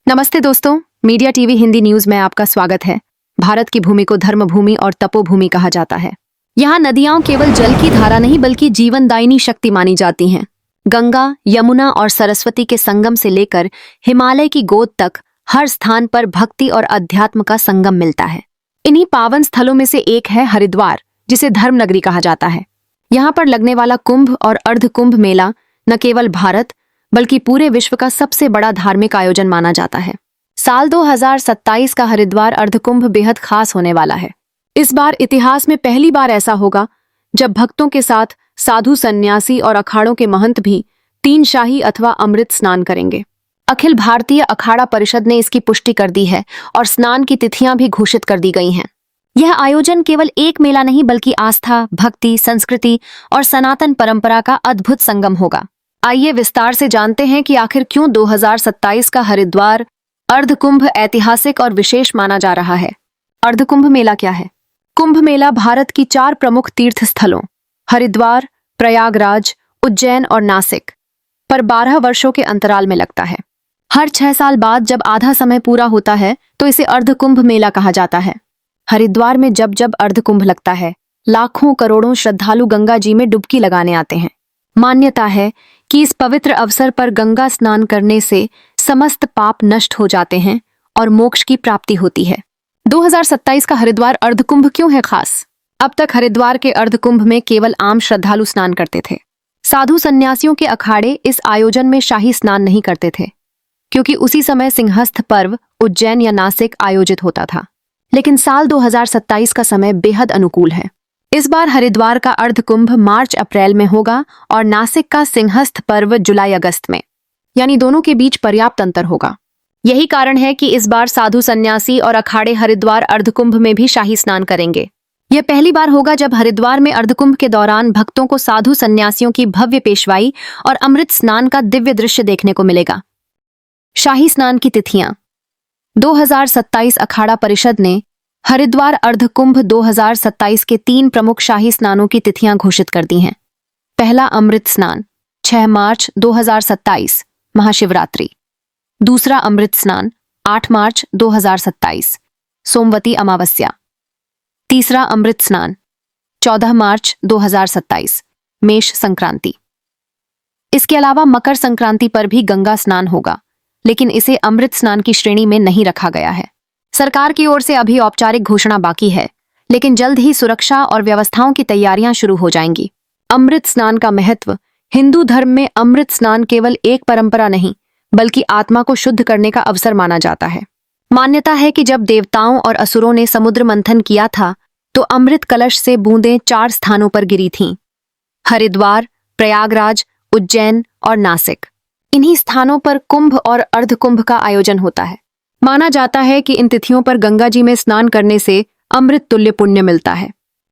नमस्ते दोस्तों, media TV Hindi news में आपका स्वागत है। भारत की भूमि को धर्म भूमि और तपोभूमि कहा जाता है। यहाँ नदियां केवल जल की धारा नहीं बल्कि जीवनदायिनी शक्ति मानी जाती हैं। गंगा, यमुना और सरस्वती के संगम से लेकर हिमालय की गोद तक हर स्थान पर भक्ति और अध्यात्म का संगम मिलता है। इन्हीं पावन स्थलों में से एक है हरिद्वार, जिसे धर्म नगरी कहा जाता है। यहाँ पर लगने वाला कुंभ और अर्ध कुंभ मेला न केवल भारत बल्कि पूरे विश्व का सबसे बड़ा धार्मिक आयोजन माना जाता है। साल 2027 का हरिद्वार अर्धकुंभ बेहद खास होने वाला है। इस बार इतिहास में पहली बार ऐसा होगा जब भक्तों के साथ साधु सन्यासी और अखाड़ों के महंत भी 3 शाही अथवा अमृत स्नान करेंगे। अखिल भारतीय अखाड़ा परिषद ने इसकी पुष्टि कर दी है और स्नान की तिथियां भी घोषित कर दी गई हैं। यह आयोजन केवल एक मेला नहीं बल्कि आस्था, भक्ति, संस्कृति और सनातन परंपरा का अद्भुत संगम होगा। आइए विस्तार से जानते हैं कि आखिर क्यों 2027 का हरिद्वार अर्धकुंभ ऐतिहासिक और विशेष माना जा रहा है। अर्धकुंभ मेला क्या है? कुंभ मेला भारत की 4 प्रमुख तीर्थ स्थलों हरिद्वार, प्रयागराज, उज्जैन और नासिक पर 12 वर्षों के अंतराल में लगता है। हर 6 साल बाद जब आधा समय पूरा होता है तो इसे अर्धकुंभ मेला कहा जाता है। हरिद्वार में जब जब अर्धकुंभ लगता है, लाखों करोड़ों श्रद्धालु गंगा जी में डुबकी लगाने आते हैं। मान्यता है कि इस पवित्र अवसर पर गंगा स्नान करने से समस्त पाप नष्ट हो जाते हैं और मोक्ष की प्राप्ति होती है। 2027 का हरिद्वार अर्धकुंभ क्यों है खास? अब तक हरिद्वार के अर्धकुंभ में केवल आम श्रद्धालु स्नान करते थे। साधु सन्यासियों के अखाड़े इस आयोजन में शाही स्नान नहीं करते थे, क्योंकि उसी समय सिंहस्थ पर्व उज्जैन या नासिक आयोजित होता था। लेकिन साल 2027 का समय बेहद अनुकूल है। इस बार हरिद्वार का अर्धकुंभ मार्च-अप्रैल में होगा और नासिक का सिंहस्थ पर्व जुलाई-अगस्त में, यानी दोनों के बीच पर्याप्त अंतर होगा। यही कारण है कि इस बार साधु सन्यासी और अखाड़े हरिद्वार अर्धकुंभ में भी शाही स्नान करेंगे। यह पहली बार होगा जब हरिद्वार में अर्धकुंभ के दौरान भक्तों को साधु सन्यासियों की भव्य पेशवाई और अमृत स्नान का दिव्य दृश्य देखने को मिलेगा। शाही स्नान की तिथियां 2027 अखाड़ा परिषद ने हरिद्वार अर्धकुंभ 2027 के 3 प्रमुख शाही स्नानों की तिथियां घोषित कर दी हैं। पहला अमृत स्नान 6 मार्च 2027 महाशिवरात्रि। दूसरा अमृत स्नान 8 मार्च 2027 सोमवती अमावस्या। तीसरा अमृत स्नान 14 मार्च 2027 मेष संक्रांति। इसके अलावा मकर संक्रांति पर भी गंगा स्नान होगा, लेकिन इसे अमृत स्नान की श्रेणी में नहीं रखा गया है। सरकार की ओर से अभी औपचारिक घोषणा बाकी है, लेकिन जल्द ही सुरक्षा और व्यवस्थाओं की तैयारियां शुरू हो जाएंगी। अमृत स्नान का महत्व। हिंदू धर्म में अमृत स्नान केवल एक परंपरा नहीं बल्कि आत्मा को शुद्ध करने का अवसर माना जाता है। मान्यता है कि जब देवताओं और असुरों ने समुद्र मंथन किया था तो अमृत कलश से बूंदें 4 स्थानों पर गिरी थीं: हरिद्वार, प्रयागराज, उज्जैन और नासिक। इन्हीं स्थानों पर कुंभ और अर्धकुंभ का आयोजन होता है। माना जाता है कि इन तिथियों पर गंगा जी में स्नान करने से अमृत तुल्य पुण्य मिलता है।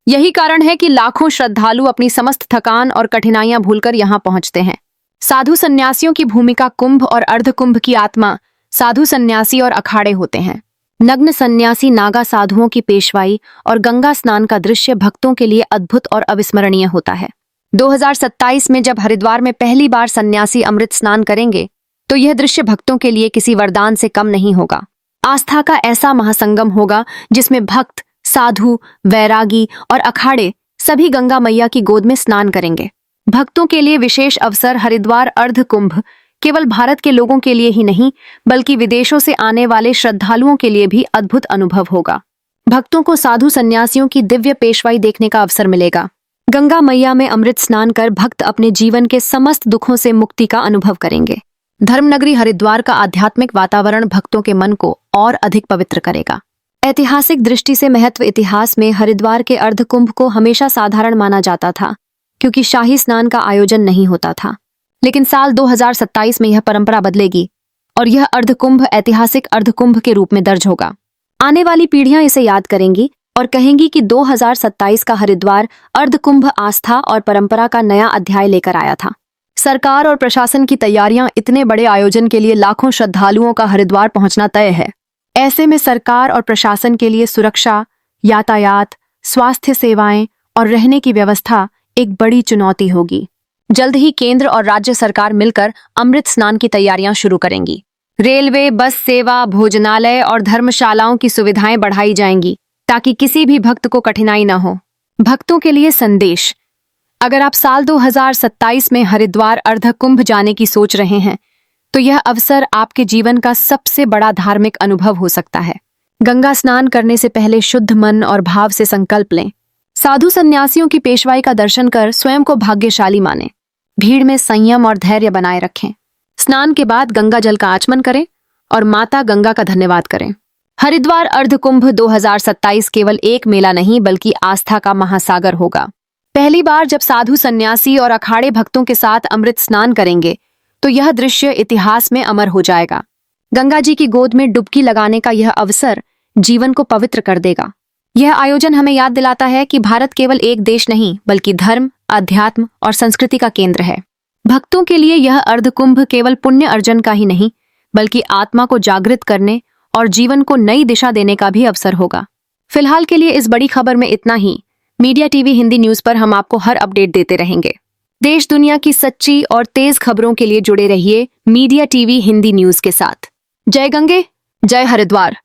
यही कारण है कि लाखों श्रद्धालु अपनी समस्त थकान और कठिनाइयां भूलकर यहां पहुंचते हैं। साधु सन्यासियों की भूमिका। कुंभ और अर्धकुंभ की आत्मा साधु सन्यासी और अखाड़े होते हैं। नग्न सन्यासी नागा साधुओं की पेशवाई और गंगा स्नान का दृश्य भक्तों के लिए अद्भुत और अविस्मरणीय होता है। 2027 में जब हरिद्वार में पहली बार सन्यासी अमृत स्नान करेंगे तो यह दृश्य भक्तों के लिए किसी वरदान से कम नहीं होगा। आस्था का ऐसा महासंगम होगा जिसमें भक्त, साधु, वैरागी और अखाड़े सभी गंगा मैया की गोद में स्नान करेंगे। भक्तों के लिए विशेष अवसर। हरिद्वार अर्धकुंभ केवल भारत के लोगों के लिए ही नहीं बल्कि विदेशों से आने वाले श्रद्धालुओं के लिए भी अद्भुत अनुभव होगा। भक्तों को साधु सन्यासियों की दिव्य पेशवाई देखने का अवसर मिलेगा। गंगा मैया में अमृत स्नान कर भक्त अपने जीवन के समस्त दुखों से मुक्ति का अनुभव करेंगे। धर्मनगरी हरिद्वार का आध्यात्मिक वातावरण भक्तों के मन को और अधिक पवित्र करेगा। ऐतिहासिक दृष्टि से महत्व। इतिहास में हरिद्वार के अर्धकुंभ को हमेशा साधारण माना जाता था, क्योंकि शाही स्नान का आयोजन नहीं होता था। लेकिन साल 2027 में यह परंपरा बदलेगी और यह अर्धकुंभ ऐतिहासिक अर्धकुंभ के रूप में दर्ज होगा। आने वाली पीढ़ियां इसे याद करेंगी और कहेंगी कि 2027 का हरिद्वार अर्धकुंभ आस्था और परंपरा का नया अध्याय लेकर आया था। सरकार और प्रशासन की तैयारियां। इतने बड़े आयोजन के लिए लाखों श्रद्धालुओं का हरिद्वार पहुंचना तय है। ऐसे में सरकार और प्रशासन के लिए सुरक्षा, यातायात, स्वास्थ्य सेवाएं और रहने की व्यवस्था एक बड़ी चुनौती होगी। जल्द ही केंद्र और राज्य सरकार मिलकर अमृत स्नान की तैयारियां शुरू करेंगी। रेलवे, बस सेवा, भोजनालय और धर्मशालाओं की सुविधाएं बढ़ाई जाएंगी ताकि किसी भी भक्त को कठिनाई न हो। भक्तों के लिए संदेश। अगर आप साल 2027 में हरिद्वार अर्ध कुंभ जाने की सोच रहे हैं तो यह अवसर आपके जीवन का सबसे बड़ा धार्मिक अनुभव हो सकता है। गंगा स्नान करने से पहले शुद्ध मन और भाव से संकल्प लें। साधु सन्यासियों की पेशवाई का दर्शन कर स्वयं को भाग्यशाली मानें। भीड़ में संयम और धैर्य बनाए रखें। स्नान के बाद गंगा जल का आचमन करें और माता गंगा का धन्यवाद करें। हरिद्वार अर्ध कुंभ 2027 केवल एक मेला नहीं बल्कि आस्था का महासागर होगा। पहली बार जब साधु सन्यासी और अखाड़े भक्तों के साथ अमृत स्नान करेंगे तो यह दृश्य इतिहास में अमर हो जाएगा। गंगा जी की गोद में डुबकी लगाने का यह अवसर जीवन को पवित्र कर देगा। यह आयोजन हमें याद दिलाता है कि भारत केवल एक देश नहीं बल्कि धर्म, अध्यात्म और संस्कृति का केंद्र है। भक्तों के लिए यह अर्ध कुंभ केवल पुण्य अर्जन का ही नहीं बल्कि आत्मा को जागृत करने और जीवन को नई दिशा देने का भी अवसर होगा। फिलहाल के लिए इस बड़ी खबर में इतना ही। मीडिया टीवी हिंदी न्यूज पर हम आपको हर अपडेट देते रहेंगे। देश दुनिया की सच्ची और तेज खबरों के लिए जुड़े रहिए मीडिया टीवी हिंदी न्यूज के साथ। जय गंगे, जय हरिद्वार।